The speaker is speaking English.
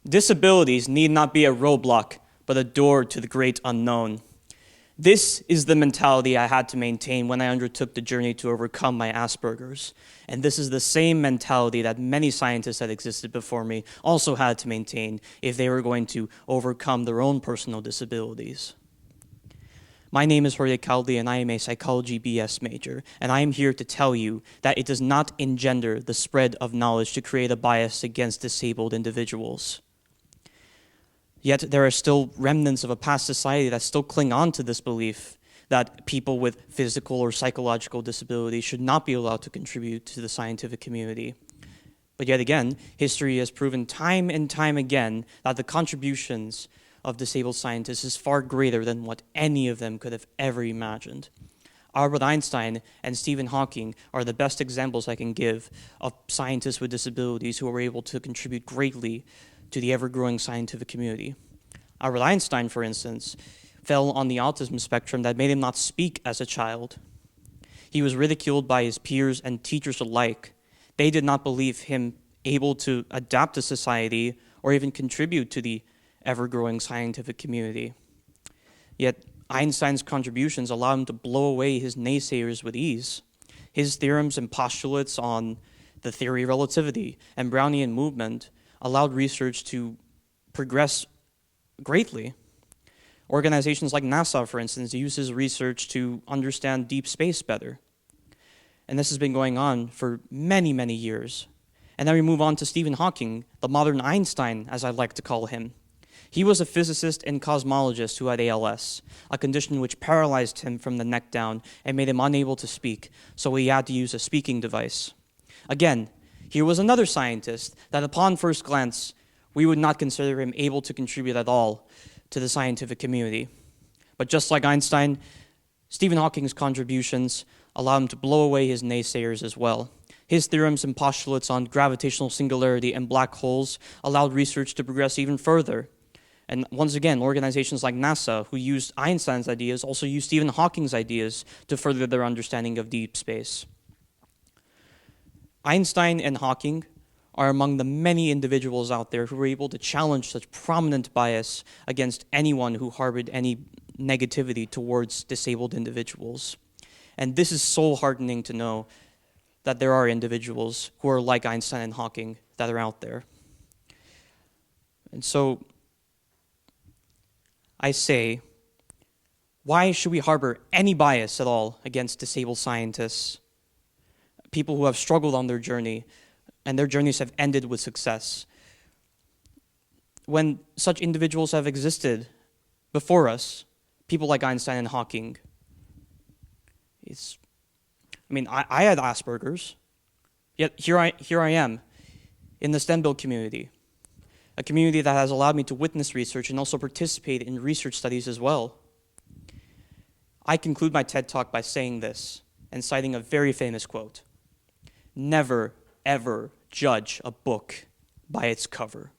Disabilities need not be a roadblock, but a door to the great unknown. This is the mentality I had to maintain when I undertook the journey to overcome my Asperger's. And this is the same mentality that many scientists that existed before me also had to maintain if they were going to overcome their own personal disabilities. My name is Hrday Kowdley, and I am a psychology BS major, and I am here to tell you that it does not engender the spread of knowledge to create a bias against disabled individuals. Yet there are still remnants of a past society that still cling on to this belief that people with physical or psychological disabilities should not be allowed to contribute to the scientific community. But yet again, history has proven time and time again that the contributions of disabled scientists is far greater than what any of them could have ever imagined. Albert Einstein and Stephen Hawking are the best examples I can give of scientists with disabilities who were able to contribute greatly to the ever-growing scientific community. Albert Einstein, for instance, fell on the autism spectrum that made him not speak as a child. He was ridiculed by his peers and teachers alike. They did not believe him able to adapt to society or even contribute to the ever-growing scientific community. Yet Einstein's contributions allowed him to blow away his naysayers with ease. His theorems and postulates on the theory of relativity and Brownian movement allowed research to progress greatly. Organizations like NASA, for instance, use his research to understand deep space better. And this has been going on for many, many years. And then we move on to Stephen Hawking, the modern Einstein, as I like to call him. He was a physicist and cosmologist who had ALS, a condition which paralyzed him from the neck down and made him unable to speak, so he had to use a speaking device. Again, here was another scientist that upon first glance, we would not consider him able to contribute at all to the scientific community. But just like Einstein, Stephen Hawking's contributions allowed him to blow away his naysayers as well. His theorems and postulates on gravitational singularity and black holes allowed research to progress even further. And once again, organizations like NASA, who used Einstein's ideas, also used Stephen Hawking's ideas to further their understanding of deep space. Einstein and Hawking are among the many individuals out there who were able to challenge such prominent bias against anyone who harbored any negativity towards disabled individuals. And this is so heartening to know that there are individuals who are like Einstein and Hawking that are out there. And so I say, why should we harbor any bias at all against disabled scientists? People who have struggled on their journey, and their journeys have ended with success. When such individuals have existed before us, people like Einstein and Hawking, I had Asperger's, yet here I am in the STEM build community, a community that has allowed me to witness research and also participate in research studies as well. I conclude my TED Talk by saying this and citing a very famous quote: "Never, ever judge a book by its cover."